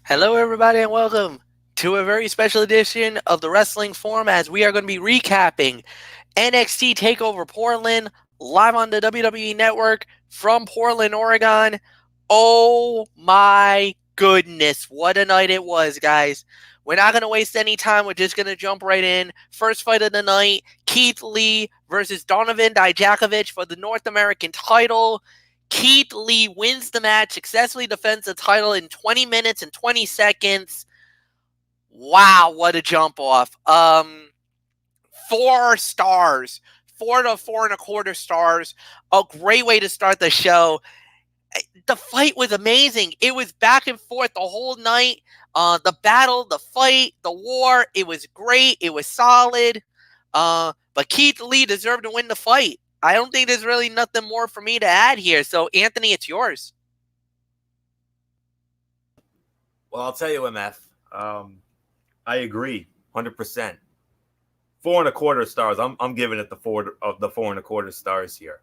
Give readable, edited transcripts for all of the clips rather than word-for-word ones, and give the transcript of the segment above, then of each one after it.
Hello, everybody, and welcome to a very special edition of the Wrestling Forum as we are going to be recapping NXT Takeover Portland live on the WWE Network from Portland, Oregon. Oh my goodness, what a night it was, guys. We're not going to waste any time. We're just going to jump right in. First fight of the night, Keith Lee versus Donovan Dijakovic for the North American title. Keith Lee wins the match, successfully defends the title in 20 minutes and 20 seconds. Wow, what a jump off. 4 stars. 4 to 4.25 stars. A great way to start the show. The fight was amazing. It was back and forth the whole night. The battle, the fight, the war, it was great. It was solid. But Keith Lee deserved to win the fight. I don't think there's really nothing more for me to add here. So, Anthony, it's yours. Well, I'll tell you, MF. I agree, 100%. 4.25 stars. I'm giving it the 4.25 stars here.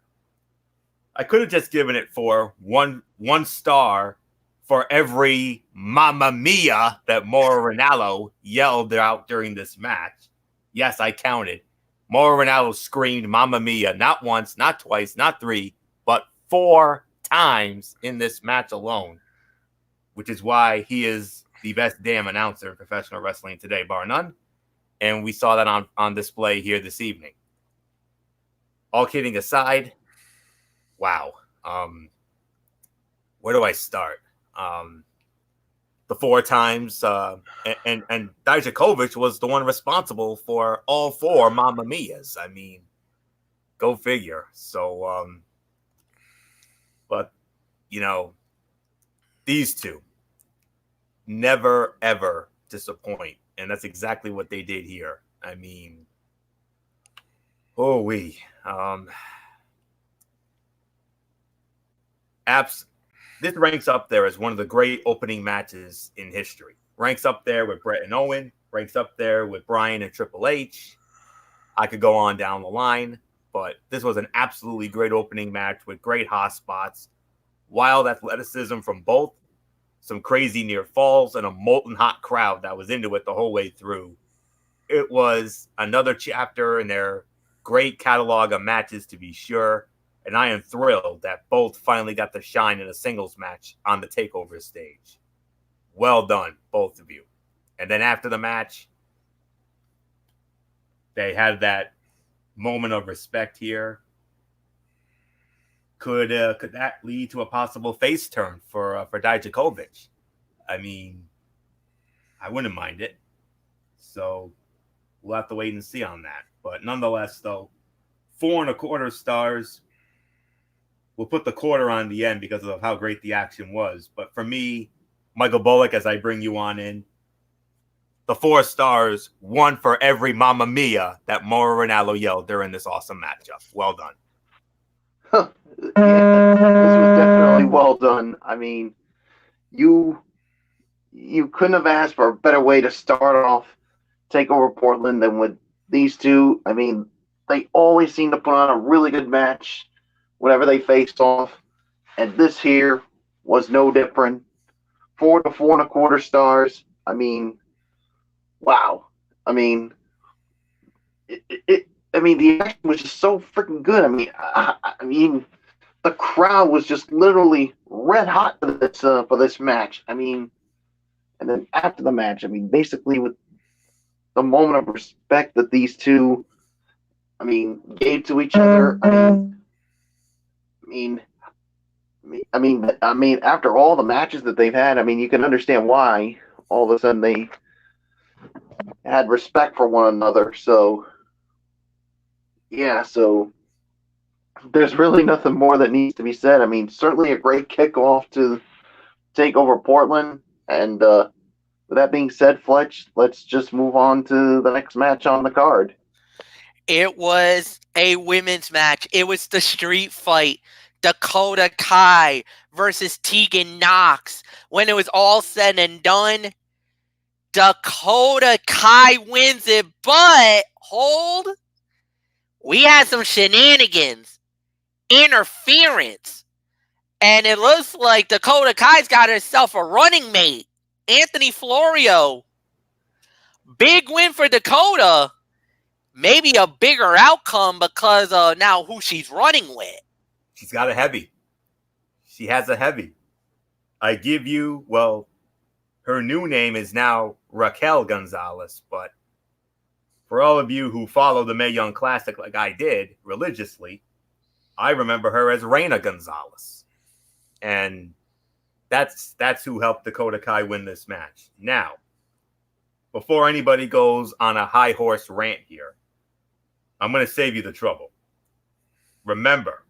I could have just given it for one star for every "Mamma Mia" that Mauro Ranallo yelled out during this match. Yes, I counted. Mauro Ranallo screamed "Mamma Mia" not once, not twice, not three, but 4 times in this match alone, which is why he is the best damn announcer in professional wrestling today, bar none. And we saw that on display here this evening. All kidding aside, wow. Where do I start? The 4 times, and Dijakovic was the one responsible for all 4 Mamma Mias. I mean, go figure. So, but, these two never, ever disappoint. And that's exactly what they did here. I mean, this ranks up there as one of the great opening matches in history. Ranks up there with Bret and Owen. Ranks up there with Bryan and Triple H. I could go on down the line, but this was an absolutely great opening match with great hot spots, wild athleticism from both, some crazy near falls, and a molten hot crowd that was into it the whole way through. It was another chapter in their great catalog of matches, to be sure, and I am thrilled that both finally got to shine in a singles match on the TakeOver stage. Well done, both of you. And then after the match, they had that moment of respect here. Could that lead to a possible face turn for Dijakovic? I mean, I wouldn't mind it. So we'll have to wait and see on that. But nonetheless, though, 4.25 stars. We'll put the quarter on the end because of how great the action was. But for me, Michael Bullock, as I bring you on in, the 4 stars, 1 for every Mamma Mia that Mauro Ranallo yelled during this awesome matchup. Well done. Yeah, this was definitely well done. I mean, you couldn't have asked for a better way to start off TakeOver Portland than with these two. I mean, they always seem to put on a really good match whenever they faced off, and this here was no different. 4 to 4.25 stars. I mean, wow. I mean, the action was just so freaking good. I mean, the crowd was just literally red hot for this match. I mean, and then after the match, I mean, basically with the moment of respect that these two, gave to each other. After all the matches that they've had, I mean, you can understand why all of a sudden they had respect for one another. So, yeah, so there's really nothing more that needs to be said. I mean, certainly a great kickoff to TakeOver Portland. And with that being said, Fletch, let's just move on to the next match on the card. It was a women's match. It was the street fight. Dakota Kai versus Tegan Knox. When it was all said and done, Dakota Kai wins it, but hold, we had some shenanigans, interference, and it looks like Dakota Kai's got herself a running mate. Anthony Florio. Big win for Dakota. Maybe a bigger outcome because now who she's running with. She's got a heavy. She has a heavy. I give you, well, her new name is now Raquel Gonzalez, but for all of you who follow the Mae Young Classic like I did religiously, I remember her as Reina Gonzalez. And that's who helped Dakota Kai win this match. Now, before anybody goes on a high horse rant here, I'm going to save you the trouble. Remember,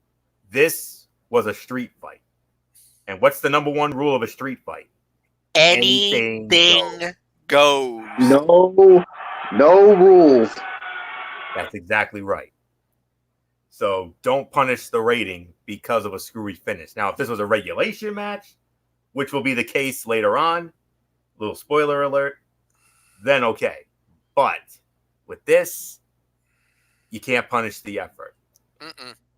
this was a street fight. And what's the number one rule of a street fight? Anything goes. No rules. That's exactly right. So don't punish the rating because of a screwy finish. Now, if this was a regulation match, which will be the case later on, little spoiler alert, then okay. But with this, you can't punish the effort.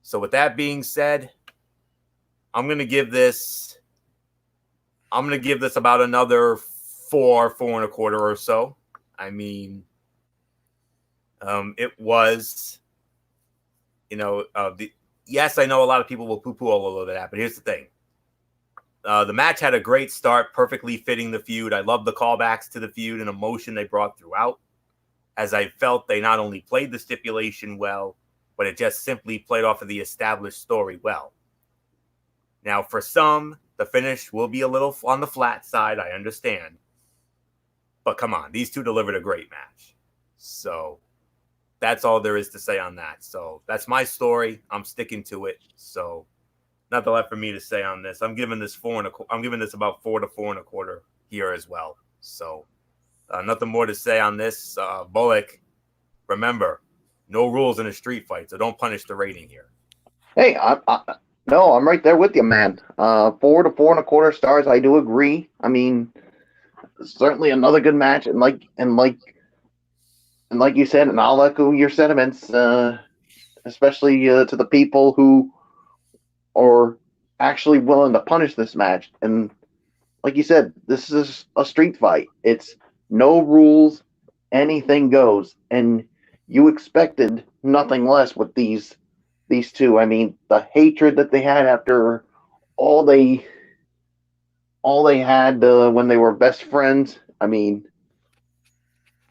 So with that being said, I'm going to give this about another 4.25 or so. I mean, it was, yes, I know a lot of people will poo-poo all over that, but here's the thing. The match had a great start, perfectly fitting the feud. I love the callbacks to the feud and emotion they brought throughout, as I felt they not only played the stipulation well, but it just simply played off of the established story well. Now, for some, the finish will be a little on the flat side, I understand. But come on, these two delivered a great match. So that's all there is to say on that. So that's my story. I'm sticking to it. So nothing left for me to say on this. I'm giving this about 4 to 4.25 here as well. So nothing more to say on this. Bullock, remember, no rules in a street fight, so don't punish the rating here. Hey, no, I'm right there with you, man. 4 to 4.25 stars. I do agree. I mean, certainly another good match, and like you said, and I'll echo your sentiments, especially to the people who are actually willing to punish this match. And like you said, this is a street fight. It's no rules, anything goes, and you expected nothing less with these two. I mean, the hatred that they had after all they had when they were best friends. I mean,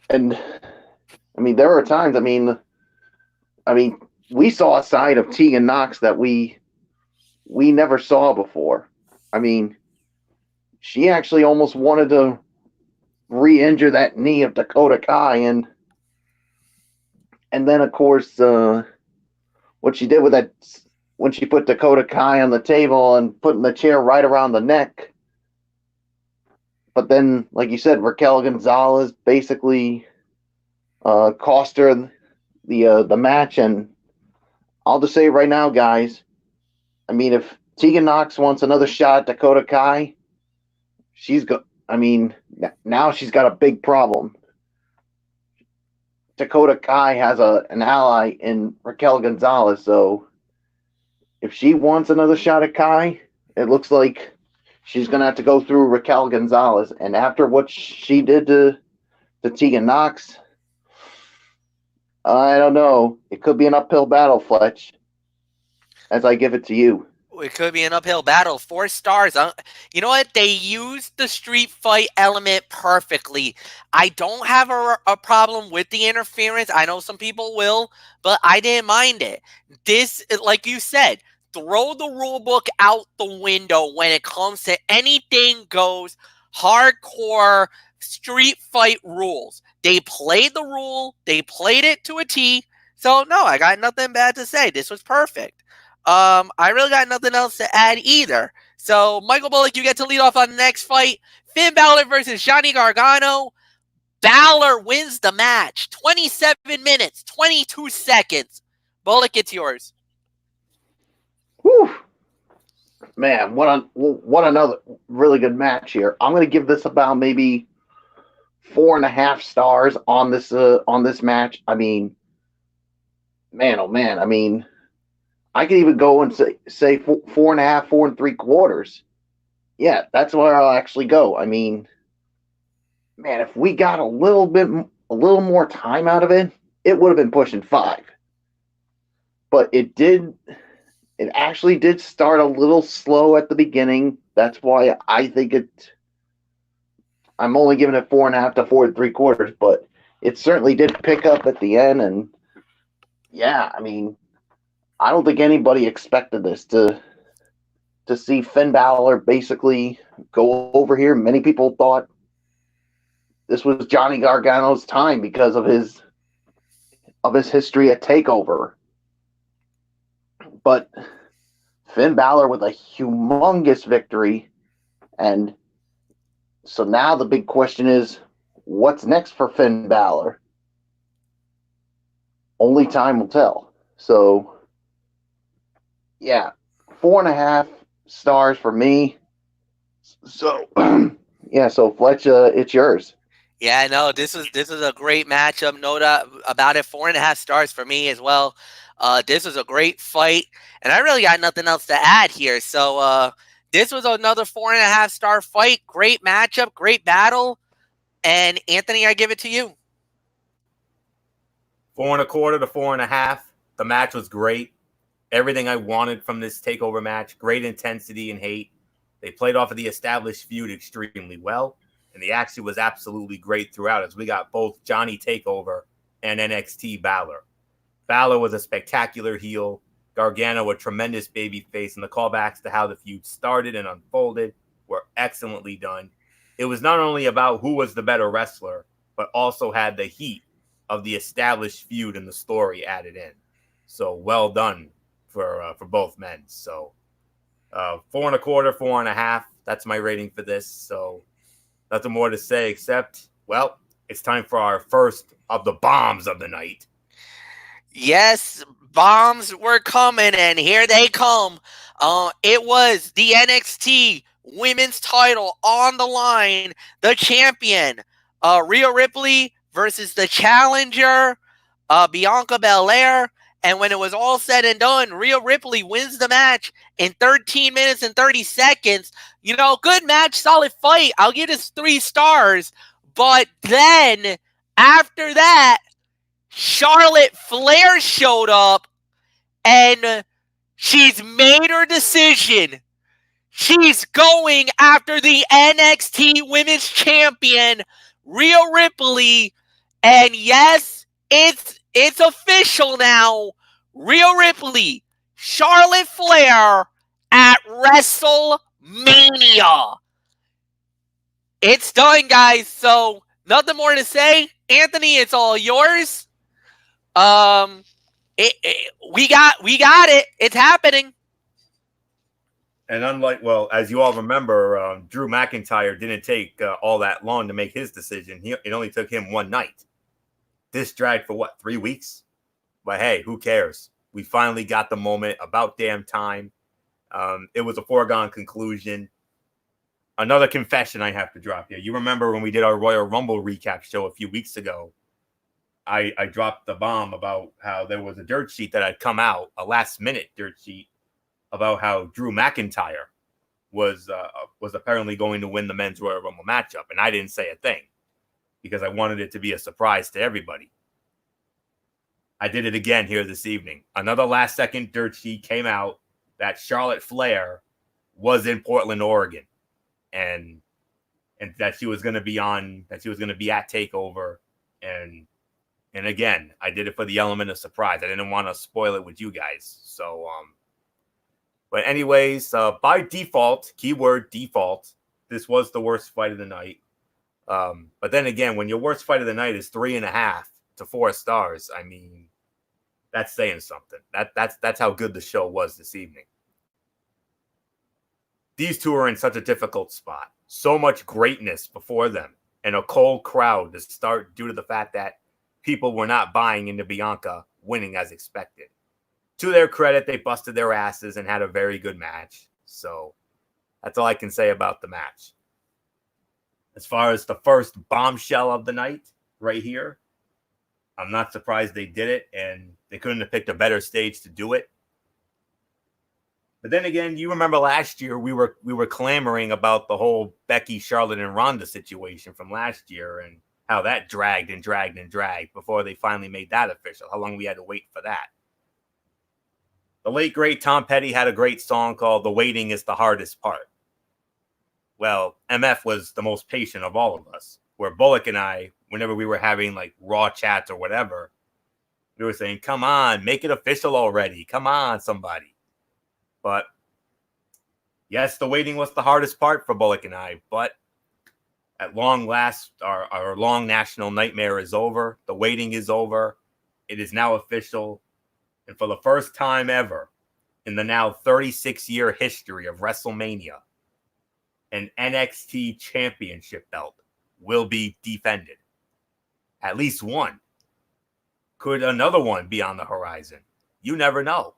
there are times. I mean, we saw a side of Tegan Knox that we never saw before. I mean, she actually almost wanted to re-injure that knee of Dakota Kai, and then of course what she did with that when she put Dakota Kai on the table and putting the chair right around the neck. But then, like you said, Raquel Gonzalez basically cost her the match. And I'll just say right now, guys, I mean, if Tegan Knox wants another shot at Dakota Kai, now she's got a big problem. Dakota Kai has an ally in Raquel Gonzalez, so if she wants another shot at Kai, it looks like she's going to have to go through Raquel Gonzalez. And after what she did to Tegan Knox, I don't know. It could be an uphill battle, Fletch, as I give it to you. It could be an uphill battle. 4 stars. You know what? They used the street fight element perfectly. I don't have a problem with the interference. I know some people will, but I didn't mind it. This, like you said, throw the rule book out the window when it comes to anything goes hardcore street fight rules. They played the rule. They played it to a T. So, no, I got nothing bad to say. This was perfect. I really got nothing else to add either. So, Michael Bullock, you get to lead off on the next fight. Finn Balor versus Johnny Gargano. Balor wins the match. 27 minutes, 22 seconds. Bullock, it's yours. Whew. Man, what another really good match here. I'm going to give this about maybe 4.5 stars on this match. I mean, man, oh man. I mean, I could even go and say 4.5, 4.75. Yeah, that's where I'll actually go. I mean, man, if we got a little more time out of it, it would have been pushing 5. But it actually did start a little slow at the beginning. That's why I think I'm only giving it 4.5 to 4 3/4, but it certainly did pick up at the end. And yeah, I mean, I don't think anybody expected this to see Finn Balor basically go over here. Many people thought this was Johnny Gargano's time because of his history at Takeover. But Finn Balor with a humongous victory, and so now the big question is, what's next for Finn Balor? Only time will tell. So, yeah, 4.5 stars for me. So, yeah, so Fletch, it's yours. Yeah, no, this is a great matchup. No doubt about it. 4.5 stars for me as well. This was a great fight, and I really got nothing else to add here. So this was another 4.5 star fight. Great matchup, great battle. And Anthony, I give it to you. 4.25 to 4.5. The match was great. Everything I wanted from this takeover match. Great intensity and hate. They played off of the established feud extremely well. And the action was absolutely great throughout as we got both Johnny Takeover and NXT Balor. Balor was a spectacular heel. Gargano a tremendous babyface. And the callbacks to how the feud started and unfolded were excellently done. It was not only about who was the better wrestler, but also had the heat of the established feud and the story added in. So well done for both men. So 4.25, 4.5. That's my rating for this. So nothing more to say except, well, it's time for our first of the bombs of the night. Yes, bombs were coming, and here they come. It was the NXT Women's title on the line. The champion, Rhea Ripley versus the challenger, Bianca Belair. And when it was all said and done, Rhea Ripley wins the match in 13 minutes and 30 seconds. You know, good match, solid fight. I'll give this 3 stars. But then, after that, Charlotte Flair showed up, and she's made her decision. She's going after the NXT Women's Champion, Rhea Ripley. And yes, it's official now. Rhea Ripley, Charlotte Flair at WrestleMania. It's done, guys. So nothing more to say. Anthony, it's all yours. We got it. It's happening. And unlike, well, as you all remember, Drew McIntyre didn't take all that long to make his decision. It only took him one night. This dragged for what, 3 weeks? But hey, who cares? We finally got the moment. About damn time. It was a foregone conclusion. Another confession I have to drop here. You remember when we did our Royal Rumble recap show a few weeks ago? I dropped the bomb about how there was a dirt sheet that had come out, a last-minute dirt sheet, about how Drew McIntyre was apparently going to win the men's Royal Rumble matchup. And I didn't say a thing because I wanted it to be a surprise to everybody. I did it again here this evening. Another last-second dirt sheet came out that Charlotte Flair was in Portland, Oregon. And that she was going to be at TakeOver. And again, I did it for the element of surprise. I didn't want to spoil it with you guys. So, but anyways, by default, keyword default, this was the worst fight of the night. But then again, when your worst fight of the night is 3.5 to 4 stars, I mean, that's saying something. That's how good the show was this evening. These two are in such a difficult spot. So much greatness before them and a cold crowd to start due to the fact that people were not buying into Bianca winning as expected. To their credit, they busted their asses and had a very good match. So that's all I can say about the match. As far as the first bombshell of the night right here, I'm not surprised they did it, and they couldn't have picked a better stage to do it. But then again, you remember last year we were clamoring about the whole Becky, Charlotte, and Ronda situation from last year and how that dragged and dragged and dragged before they finally made that official. How long we had to wait for that. The late, great Tom Petty had a great song called The Waiting is the Hardest Part. Well, MF was the most patient of all of us, where Bullock and I, whenever we were having like raw chats or whatever, we were saying, come on, make it official already. Come on, somebody. But yes, the waiting was the hardest part for Bullock and I, but at long last, our long national nightmare is over. The waiting is over. It is now official. And for the first time ever in the now 36-year history of WrestleMania, an NXT championship belt will be defended. At least one. Could another one be on the horizon? You never know.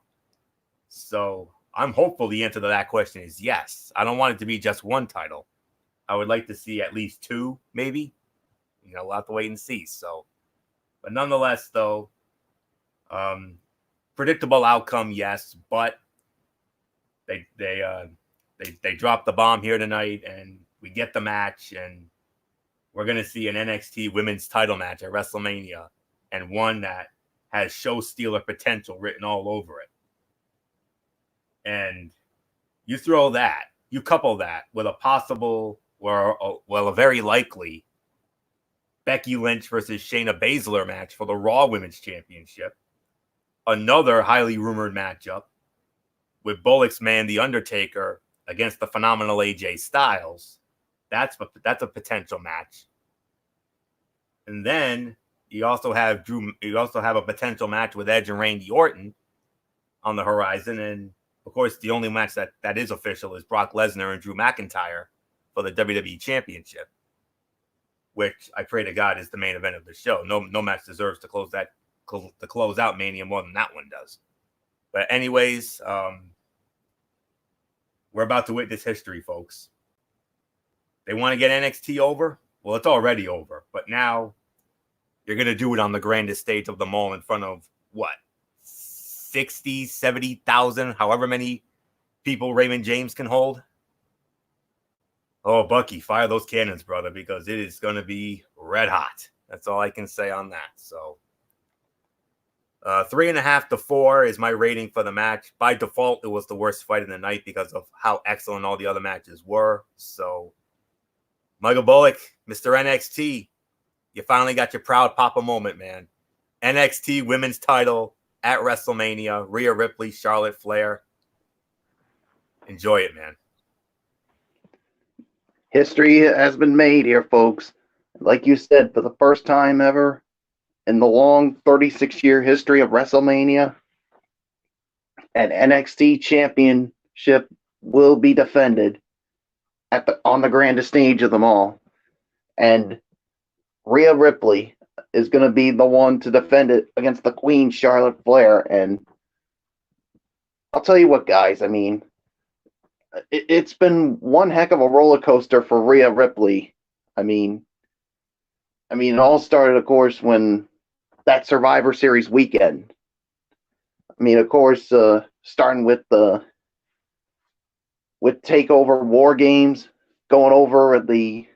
So I'm hopeful the answer to that question is yes. I don't want it to be just one title. I would like to see at least two, maybe. We'll have to wait and see. So, but nonetheless, though, predictable outcome, yes. But they dropped the bomb here tonight, and we get the match, and we're gonna see an NXT Women's Title match at WrestleMania, and one that has show stealer potential written all over it. And you couple that with a possible, a very likely Becky Lynch versus Shayna Baszler match for the Raw Women's Championship. Another highly rumored matchup with Bullock's man, The Undertaker, against the phenomenal AJ Styles. That's a potential match. And then you also have a potential match with Edge and Randy Orton on the horizon. And of course, the only match that is official is Brock Lesnar and Drew McIntyre for the WWE Championship, which I pray to God is the main event of the show. No match deserves to close out Mania more than that one does. But anyways, we're about to witness history, folks. They want to get NXT over? Well, it's already over. But now you're going to do it on the grandest stage of them all in front of, what, 60, 70,000, however many people Raymond James can hold? Oh, Bucky, fire those cannons, brother, because it is going to be red hot. That's all I can say on that. So 3.5 to 4 is my rating for the match. By default, it was the worst fight of the night because of how excellent all the other matches were. So Michael Bullock, Mr. NXT, you finally got your proud papa moment, man. NXT Women's Title at WrestleMania. Rhea Ripley, Charlotte Flair. Enjoy it, man. History has been made here, folks. Like you said, for the first time ever in the long 36-year history of WrestleMania, an NXT championship will be defended on the grandest stage of them all. And Rhea Ripley is going to be the one to defend it against the Queen, Charlotte Flair. And I'll tell you what, guys, I mean, it's been one heck of a roller coaster for Rhea Ripley. I mean, it all started, of course, when that Survivor Series weekend. I mean, of course, starting with Takeover War Games, going over the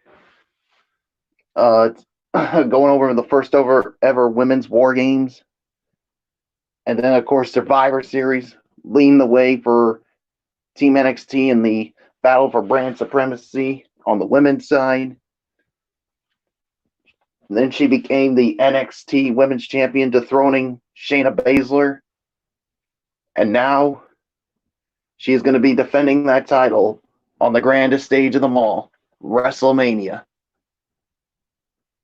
first ever women's War Games, and then, of course, Survivor Series leading the way for Team NXT in the battle for brand supremacy on the women's side. And then she became the NXT Women's Champion, dethroning Shayna Baszler. And now she is going to be defending that title on the grandest stage of them all, WrestleMania.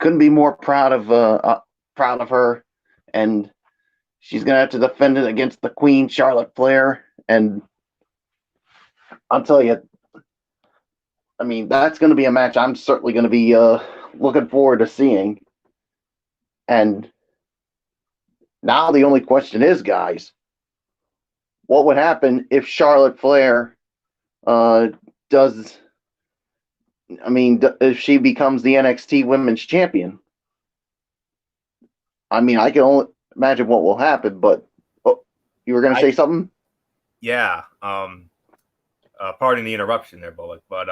Couldn't be more proud of her. And she's going to have to defend it against the Queen, Charlotte Flair. And I'll tell you, I mean, that's going to be a match I'm certainly going to be looking forward to seeing. And now the only question is, guys, what would happen if Charlotte Flair if she becomes the NXT Women's Champion? I mean, I can only imagine what will happen, but you were going to say something? Yeah. Pardon the interruption there, Bullock. But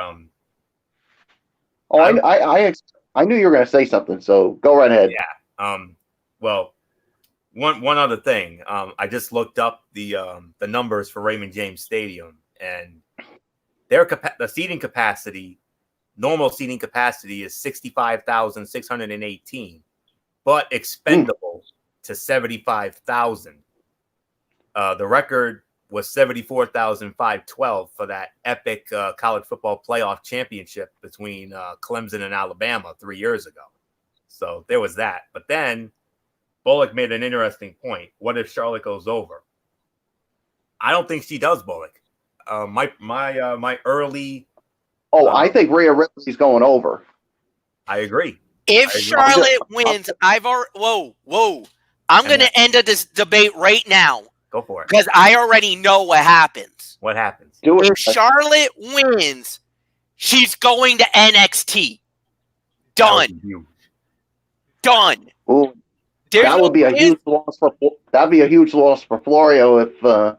Oh, I knew you were going to say something, so go right ahead. yeah. Well, one other thing. I just looked up the numbers for Raymond James Stadium, and the seating capacity, normal seating capacity, is 65,618, but expendable to 75,000. The record was 74,512 for that epic college football playoff championship between Clemson and Alabama 3 years ago. So there was that. But then Bullock made an interesting point. What if Charlotte goes over? I don't think she does, Bullock. My early. I think Rhea Ripley's going over. I agree. If Charlotte wins, whoa. I'm going to end this debate right now. Go for it. Because I already know what happens. What happens? If Charlotte wins, she's going to NXT. Done. Done. Ooh, that would be a huge loss for Florio if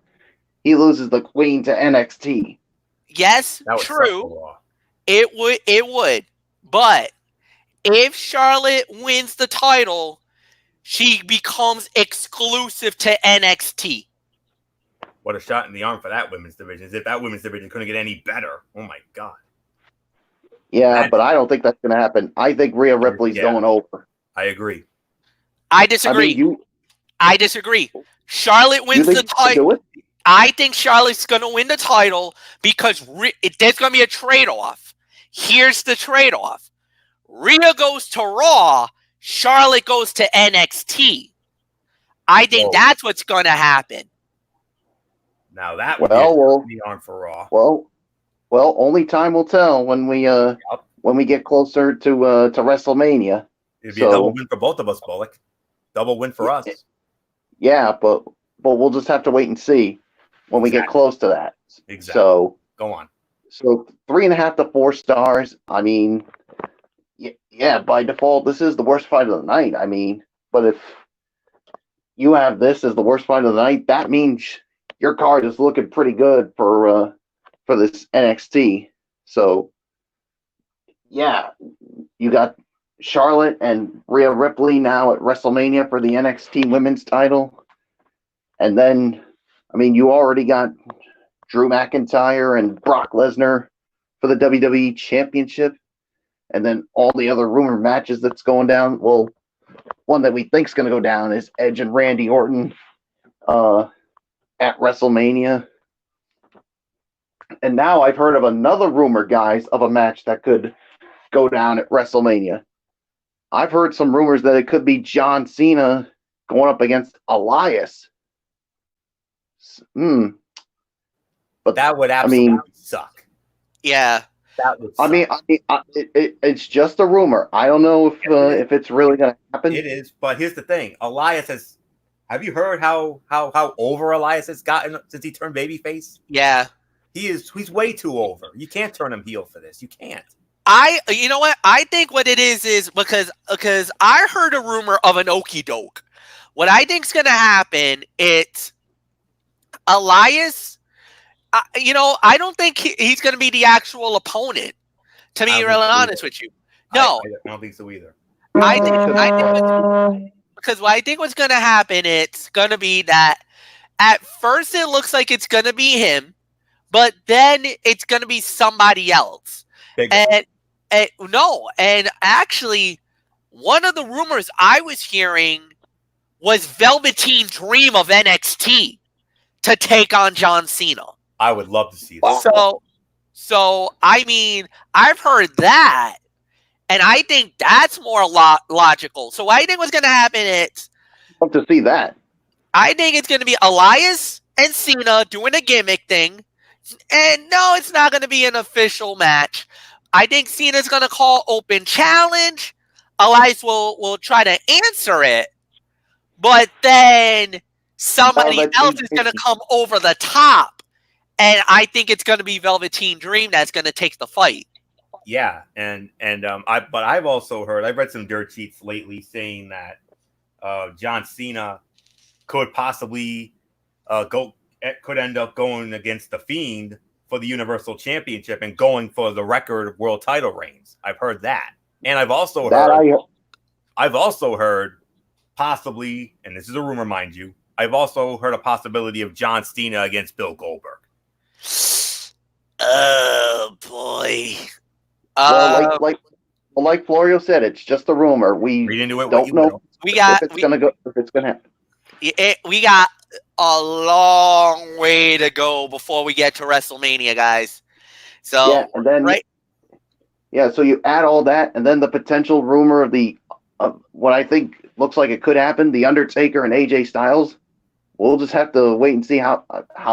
he loses the Queen to NXT. Yes, true. It would. But if Charlotte wins the title, she becomes exclusive to NXT. What a shot in the arm for that women's division. As if that women's division couldn't get any better. Oh, my God. Yeah, but I don't think that's going to happen. I think Rhea Ripley's going over. I agree. I disagree. I disagree. Charlotte wins the title. I think Charlotte's going to win the title because there's going to be a trade-off. Here's the trade-off. Rhea goes to Raw. Charlotte goes to NXT. I think that's what's going to happen. Now that would be the arm for Raw. Well, only time will tell when we get closer to WrestleMania. It'd be a double win for both of us, Bullock. Double win for us. Yeah, but we'll just have to wait and see when we get close to that. Exactly. So go on. So 3.5 to 4 stars. I mean, yeah, by default, this is the worst fight of the night. I mean, but if you have this as the worst fight of the night, that means your card is looking pretty good for this NXT. So, yeah, you got Charlotte and Rhea Ripley now at WrestleMania for the NXT Women's title. And then, I mean, you already got Drew McIntyre and Brock Lesnar for the WWE Championship. And then all the other rumored matches that's going down. Well, one that we think is going to go down is Edge and Randy Orton at WrestleMania. And now I've heard of another rumor, guys, of a match that could go down at WrestleMania. I've heard some rumors that it could be John Cena going up against Elias. But that would absolutely suck. Yeah. That would suck. It's just a rumor. I don't know if it's really going to happen. It is, but here's the thing. Elias has. Have you heard how over Elias has gotten since he turned babyface? Yeah. He's way too over. You can't turn him heel for this. You can't. You know what? I think what it is because I heard a rumor of an okie doke. What I think's going to happen, it's Elias. I don't think he's going to be the actual opponent. To be really honest with you, no, I don't think so either. I think because what I think what's going to happen, it's going to be that at first it looks like it's going to be him, but then it's going to be somebody else. And actually, one of the rumors I was hearing was Velveteen Dream of NXT to take on John Cena. I would love to see that. So I mean, I've heard that, and I think that's more logical. So I think what's going to happen is, I want to see that. I think it's going to be Elias and Cena doing a gimmick thing, and no, it's not going to be an official match. I think Cena's going to call open challenge. Elias will try to answer it, but then somebody else is going to come over the top. And I think it's going to be Velveteen Dream that's going to take the fight. Yeah, but I've also heard, I've read some dirt sheets lately saying that John Cena could possibly could end up going against the Fiend for the Universal Championship and going for the record world title reigns. I've heard that. And I've also heard possibly, and this is a rumor, mind you, I've also heard a possibility of John Cena against Bill Goldberg. Oh boy. Well, like Florio said, it's just a rumor. We Read into it don't know if it's gonna happen. We got a long way to go before we get to WrestleMania, guys. So yeah, and then so you add all that, and then the potential rumor of what I think looks like it could happen: The Undertaker and AJ Styles. We'll just have to wait and see how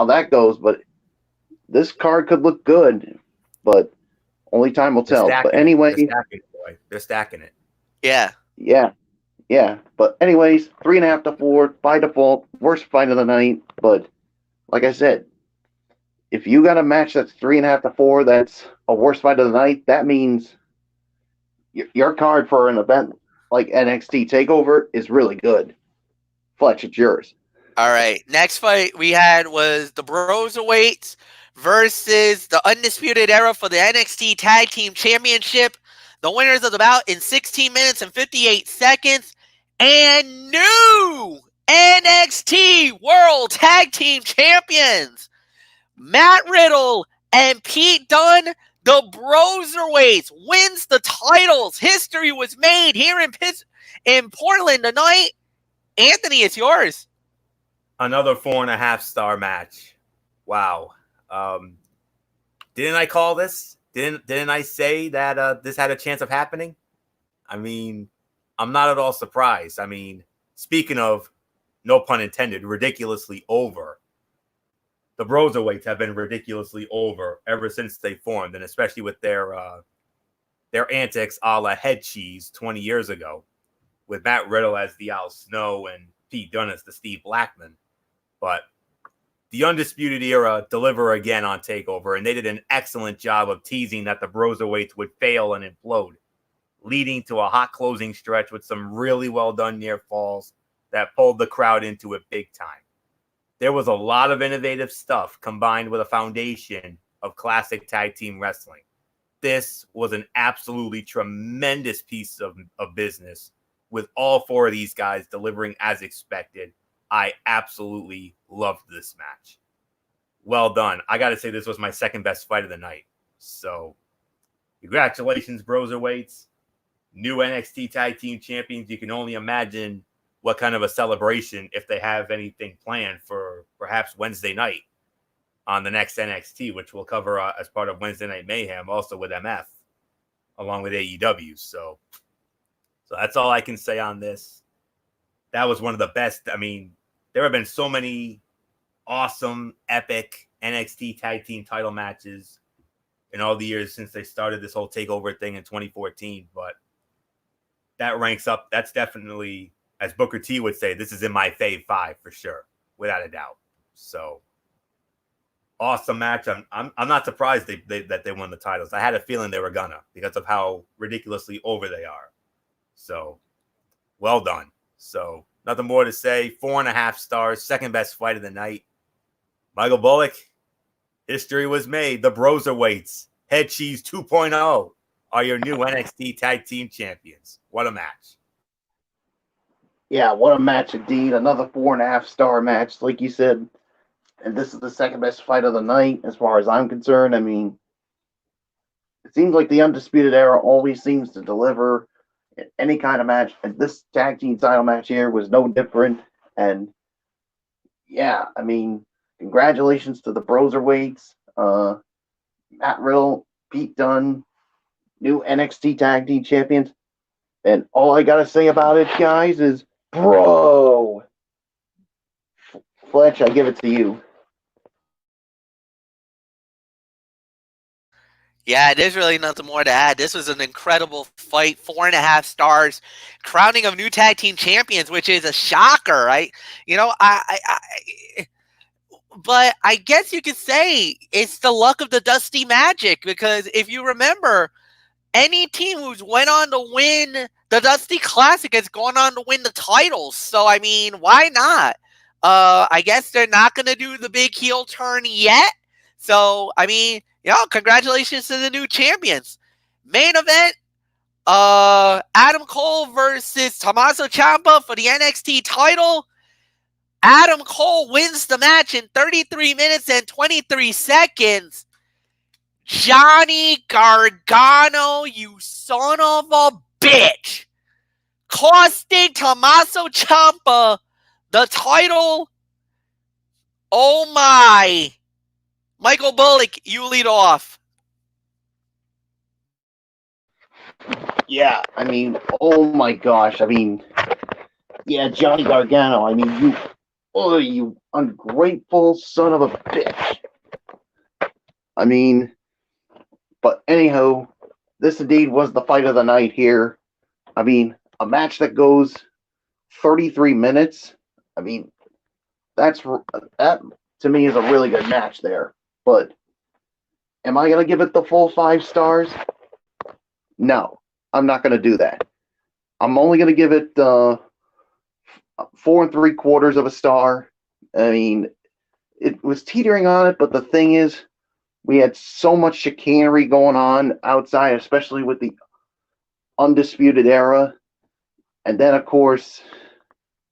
that goes. But this card could look good, but only time will tell. But anyway, they're stacking it. Yeah. But anyways, 3.5 to 4 by default, worst fight of the night. But like I said, if you got a match that's 3.5 to 4, that's a worst fight of the night. That means your card for an event like NXT Takeover is really good. Fletch, it's yours. All right. Next fight we had was the Broserweights versus the Undisputed Era for the NXT Tag Team Championship. The winners of the bout in 16 minutes and 58 seconds. And new NXT World Tag Team Champions, Matt Riddle and Pete Dunne. The Broserweights wins the titles. History was made here in Portland tonight. Anthony, it's yours. Another 4.5-star match. Wow. Didn't I call this? Didn't I say that this had a chance of happening? I mean, I'm not at all surprised. I mean, speaking of, no pun intended, ridiculously over, the Broserweights have been ridiculously over ever since they formed, and especially with their antics a la Head Cheese 20 years ago, with Matt Riddle as the Al Snow and Pete Dunne as the Steve Blackman. But the Undisputed Era deliver again on TakeOver, and they did an excellent job of teasing that the Broserweights would fail and implode, leading to a hot closing stretch with some really well done near falls that pulled the crowd into it big time. There was a lot of innovative stuff combined with a foundation of classic tag team wrestling. This was an absolutely tremendous piece of business, with all four of these guys delivering as expected. I absolutely loved this match. Well done. I got to say, this was my second best fight of the night. So, congratulations, Broserweights. New NXT Tag Team Champions. You can only imagine what kind of a celebration, if they have anything planned for perhaps Wednesday night on the next NXT, which we'll cover as part of Wednesday Night Mayhem, also with MF, along with AEW. So that's all I can say on this. That was one of the best. I mean, there have been so many awesome, epic NXT tag team title matches in all the years since they started this whole takeover thing in 2014. But that ranks up. That's definitely, as Booker T would say, this is in my fave 5 for sure, without a doubt. So awesome match. I'm not surprised that they won the titles. I had a feeling they were gonna, because of how ridiculously over they are. So well done. So nothing more to say. 4.5 stars. Second best fight of the night. Michael Bullock. History was made. The Broserweights, Head Cheese 2.0, are your new NXT Tag Team Champions. What a match. Yeah, what a match indeed. Another 4.5-star match, like you said. And this is the second best fight of the night, as far as I'm concerned. I mean, it seems like the Undisputed Era always seems to deliver any kind of match. And this tag team title match here was no different. And yeah, I mean, congratulations to the Broserweights, Matt Riddle, Pete Dunne, new NXT Tag Team Champions. And all I gotta say about it, guys, is bro. Fletch, I give it to you. Yeah, there's really nothing more to add. This was an incredible fight. 4.5 stars. Crowning of new tag team champions, which is a shocker, right? You know, but I guess you could say it's the luck of the Dusty Magic, because if you remember, any team who's went on to win the Dusty Classic has gone on to win the titles. So, I mean, why not? I guess they're not going to do the big heel turn yet. So, I mean, congratulations to the new champions. Main event, Adam Cole versus Tommaso Ciampa for the NXT title. Adam Cole wins the match in 33 minutes and 23 seconds. Johnny Gargano, you son of a bitch, costing Tommaso Ciampa the title. Oh my. Michael Bullock, you lead off. Yeah, I mean, oh my gosh. I mean, yeah, Johnny Gargano. I mean, you ungrateful son of a bitch. I mean, but anyhow, this indeed was the fight of the night here. I mean, a match that goes 33 minutes. I mean, that to me is a really good match there. But am I going to give it the full 5 stars? No, I'm not going to do that. I'm only going to give it 4.75 of a star. I mean, it was teetering on it, but the thing is, we had so much chicanery going on outside, especially with the Undisputed Era. And then, of course,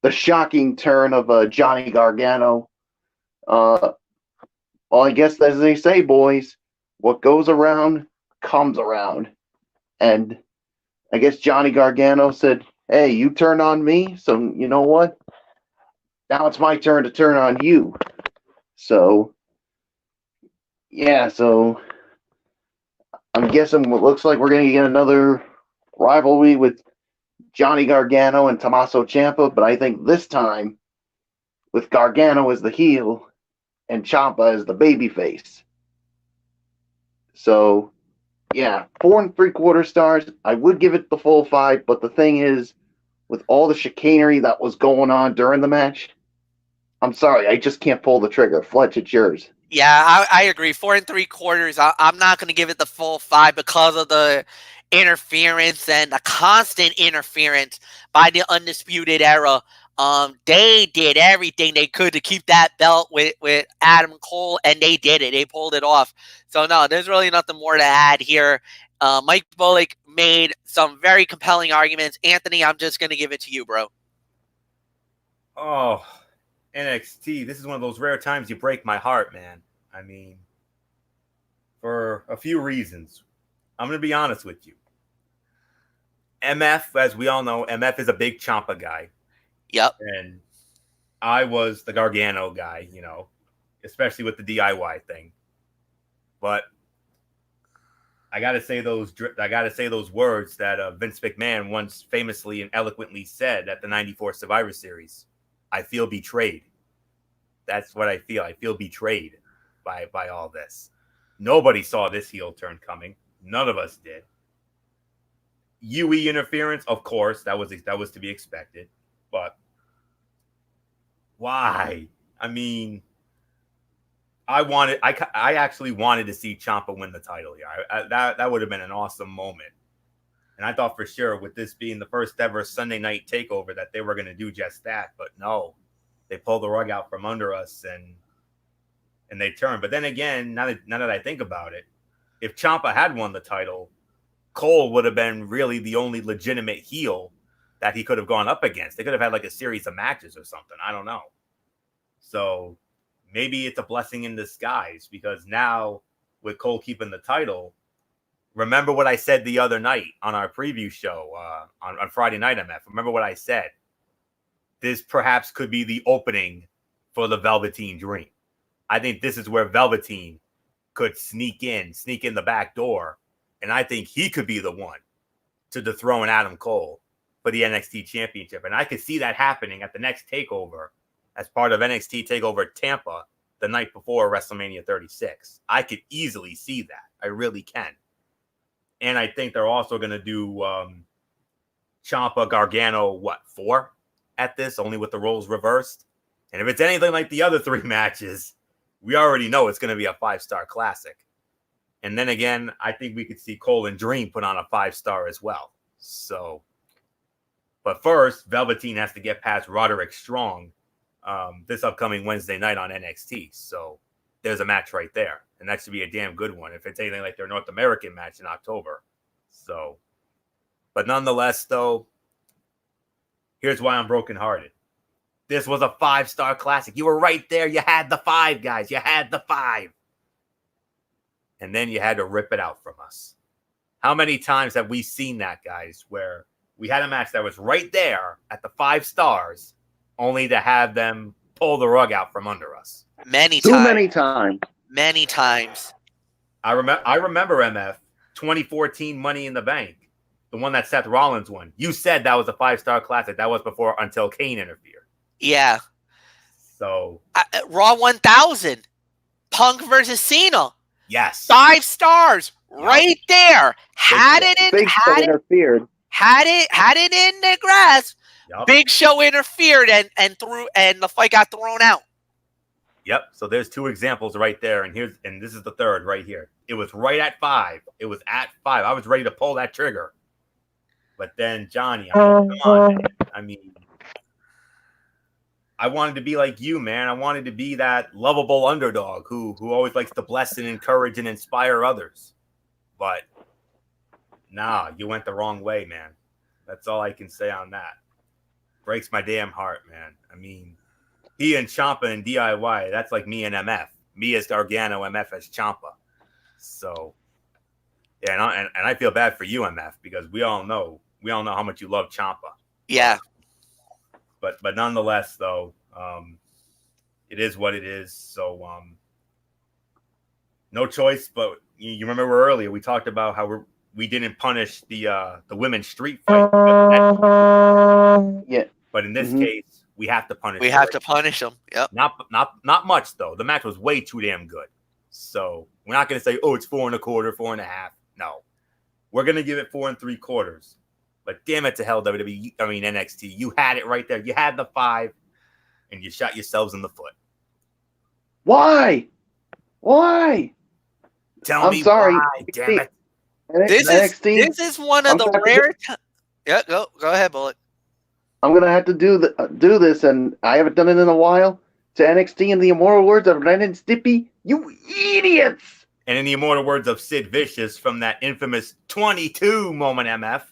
the shocking turn of Johnny Gargano. Well, I guess as they say, boys, what goes around comes around. And I guess Johnny Gargano said, hey, you turned on me, so you know what? Now it's my turn to turn on you. So, yeah, so I'm guessing it looks like we're going to get another rivalry with Johnny Gargano and Tommaso Ciampa, but I think this time with Gargano as the heel and Ciampa as the babyface. So, yeah, 4.75 stars. I would give it the full 5, but the thing is, with all the chicanery that was going on during the match, I'm sorry, I just can't pull the trigger. Fletch, it's yours. Yeah, I agree. 4.75. I'm not going to give it the full 5 because of the interference and the constant interference by the Undisputed Era. They did everything they could to keep that belt with Adam Cole, and they did it. They pulled it off. So no, there's really nothing more to add here. Mike Bullock made some very compelling arguments. Anthony, I'm just going to give it to you, bro. Oh, NXT. This is one of those rare times you break my heart, man. I mean, for a few reasons. I'm going to be honest with you. MF, as we all know, MF is a big Ciampa guy. Yep. And I was the Gargano guy, especially with the DIY thing. But I got to say those words that Vince McMahon once famously and eloquently said at the 94 Survivor Series. I feel betrayed. That's what I feel. I feel betrayed by all this. Nobody saw this heel turn coming. None of us did. UE interference, of course, that was to be expected. But why? I mean, I actually wanted to see Ciampa win the title here. That would have been an awesome moment. And I thought for sure with this being the first ever Sunday night takeover that they were going to do just that. But no, they pulled the rug out from under us and they turned. But then again, now that I think about it, if Ciampa had won the title, Cole would have been really the only legitimate heel that he could have gone up against. They could have had like a series of matches or something. I don't know. So maybe it's a blessing in disguise because now with Cole keeping the title, remember what I said the other night on our preview show on Friday night, MF. Remember what I said? This perhaps could be the opening for the Velveteen Dream. I think this is where Velveteen could sneak in the back door, and I think he could be the one to dethrone Adam Cole for the NXT Championship. And I could see that happening at the next takeover as part of NXT Takeover Tampa the night before WrestleMania 36. I could easily see that. I really can. And I think they're also going to do Ciampa, Gargano, 4 at this, only with the roles reversed. And if it's anything like the other 3 matches, we already know it's going to be a 5-star classic. And then again, I think we could see Cole and Dream put on a 5-star as well. So, but first, Velveteen has to get past Roderick Strong this upcoming Wednesday night on NXT. So there's a match right there. and that should be a damn good one if it's anything like their North American match in October. So, but nonetheless, though, here's why I'm brokenhearted. This was a 5-star classic. You were right there. You had the 5, guys. You had the 5. And then you had to rip it out from us. How many times have we seen that, guys, where we had a match that was right there at the 5 stars, only to have them pull the rug out from under us? Too many times. Many times. I remember MF 2014 Money in the Bank, the one that Seth Rollins won. You said that was a 5-star classic. That was before until Kane interfered. Yeah. So Raw 1000, Punk versus Cena. Yes. 5 stars right there. Had it in the grass. Yep. Big Show interfered and the fight got thrown out. Yep. So there's 2 examples right there, and this is the third right here. It was right at 5. It was at 5. I was ready to pull that trigger, but then Johnny, come on, man. I mean, I wanted to be like you, man. I wanted to be that lovable underdog who always likes to bless and encourage and inspire others. But nah, you went the wrong way, man. That's all I can say on that. Breaks my damn heart, man. I mean, he and Ciampa and DIY, that's like me and MF. Me as Gargano, MF as Ciampa. So, yeah, and I feel bad for you, MF, because we all know how much you love Ciampa. Yeah. But nonetheless, though, it is what it is. So, no choice. But you remember earlier we talked about how we didn't punish the women's street fight. Yeah. But in this case, we have to punish. We have to punish them. Yep. Not much though. The match was way too damn good. So we're not gonna say, oh, it's 4 1/4, 4 1/2. No, we're gonna give it 4 3/4. But damn it to hell, WWE. I mean NXT. You had it right there. You had the 5, and you shot yourselves in the foot. Why? Tell me sorry. why. Damn it. This is one of the rare. Yeah, go ahead, Bullet. I'm gonna have to do this, and I haven't done it in a while. To NXT in the immortal words of Ren and Stimpy, you idiots! And in the immortal words of Sid Vicious from that infamous 22 moment, MF,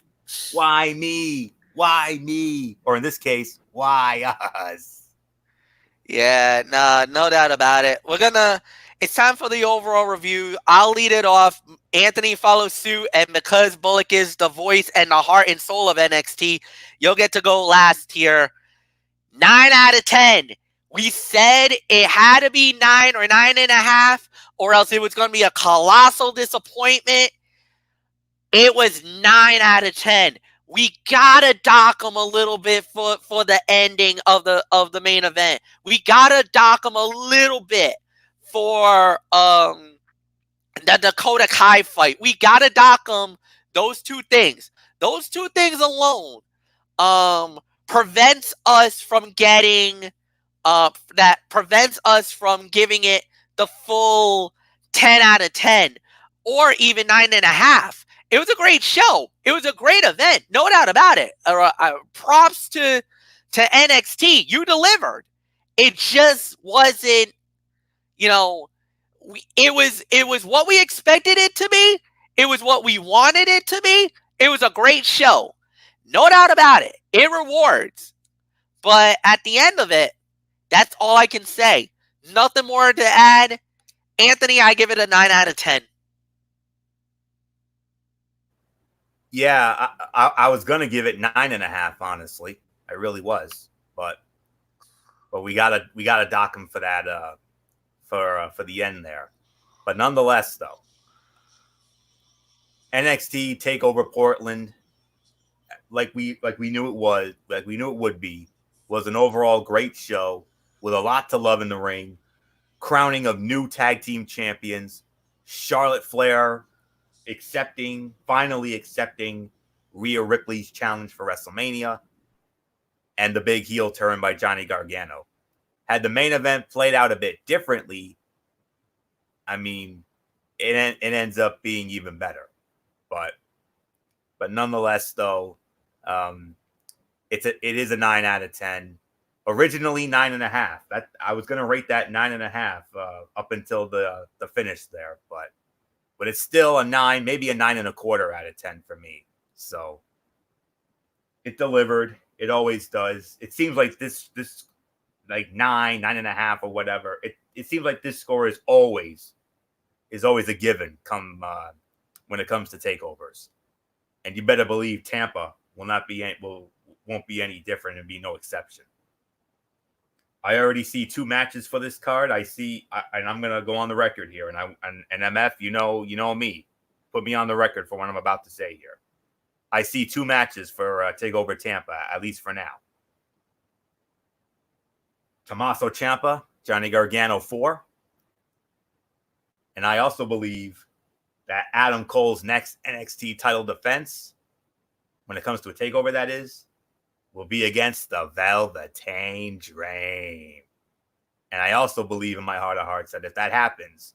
why me? Why me? Or in this case, why us? Yeah, no doubt about it. It's time for the overall review. I'll lead it off. Anthony follows suit, and because Bullock is the voice and the heart and soul of NXT, you'll get to go last here. 9 out of 10. We said it had to be 9 or 9.5, or else it was going to be a colossal disappointment. It was 9 out of 10. We gotta dock them a little bit for the ending of the main event. We gotta dock them a little bit for the Dakota Kai fight. We gotta dock them those 2 things. Those 2 things alone prevents us from getting prevents us from giving it the full 10 out of 10 or even 9.5. It was a great show. It was a great event. No doubt about it. Props to NXT. You delivered. It just wasn't, it was what we expected it to be. It was what we wanted it to be. It was a great show. No doubt about it. It rewards. But at the end of it, that's all I can say. Nothing more to add. Anthony, I give it a 9 out of 10. Yeah, I was gonna give it 9.5. Honestly, I really was, but we gotta dock him for that for the end there. But nonetheless, though, NXT Takeover Portland, like we knew it would be, was an overall great show with a lot to love in the ring, crowning of new tag team champions, Charlotte Flair finally accepting Rhea Ripley's challenge for WrestleMania, and the big heel turn by Johnny Gargano. Had the main event played out a bit differently, I mean, it ends up being even better. But nonetheless, though, it is a 9 out of 10. Originally 9.5. That I was gonna rate that 9.5 up until the finish there, but it's still a 9, maybe a 9.25 out of 10 for me. So it delivered. It always does. It seems like this like 9.5 or whatever. It seems like this score is always a given come when it comes to takeovers. And you better believe Tampa won't be any different and be no exception. I already see 2 matches for this card. And I'm gonna go on the record here. And MF, you know me. Put me on the record for what I'm about to say here. I see 2 matches for Takeover Tampa, at least for now. Tommaso Ciampa, Johnny Gargano 4. And I also believe that Adam Cole's next NXT title defense, when it comes to a takeover, that is, will be against the Velveteen Dream. And I also believe in my heart of hearts that if that happens,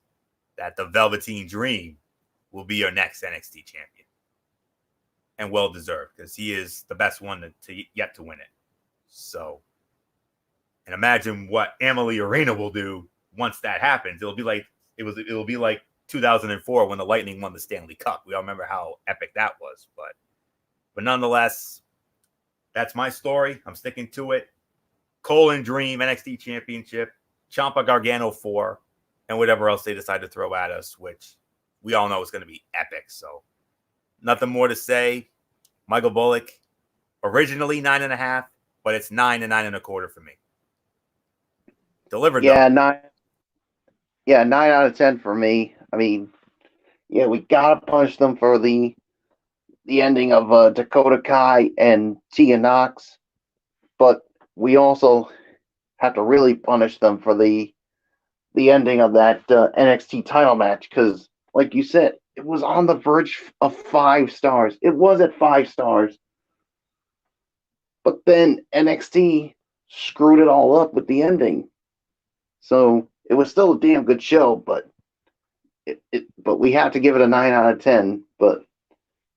that the Velveteen Dream will be your next NXT champion. And well-deserved, because he is the best one to yet to win it. So, and imagine what Emily Arena will do once that happens. It'll be like 2004 when the Lightning won the Stanley Cup. We all remember how epic that was. But nonetheless, that's my story. I'm sticking to it. Cole and Dream, NXT Championship, Ciampa Gargano 4, and whatever else they decide to throw at us, which we all know is going to be epic. So nothing more to say. Michael Bullock, originally 9.5, but it's 9 and 9.25 for me. Delivered. Yeah, though. 9. Yeah, 9 out of 10 for me. I mean, yeah, we gotta punish them for the ending of Dakota Kai and Tia Nox, but we also have to really punish them for the ending of that NXT title match, because, like you said, it was on the verge of 5 stars. It was at 5 stars, but then NXT screwed it all up with the ending. So it was still a damn good show, but but we have to give it a 9 out of 10. But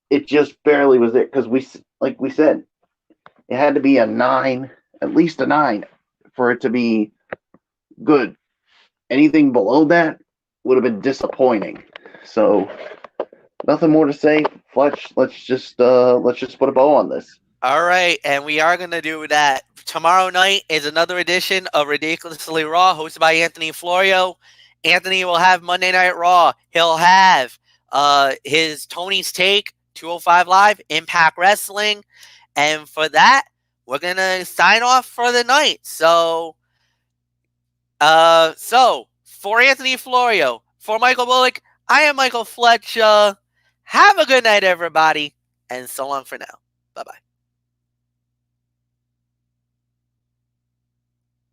it just barely was there, because like we said, it had to be a 9, at least a 9, for it to be good. Anything below that would have been disappointing. So nothing more to say. Fletch, let's just put a bow on this. All right, and we are going to do that. Tomorrow night is another edition of Ridiculously Raw, hosted by Anthony Florio. Anthony will have Monday Night Raw. He'll have his Tony's Take, 205 Live, Impact Wrestling. And for that, we're going to sign off for the night. So for Anthony Florio, for Michael Bullock, I am Michael Fletcher. Have a good night, everybody, and so long for now. Bye-bye.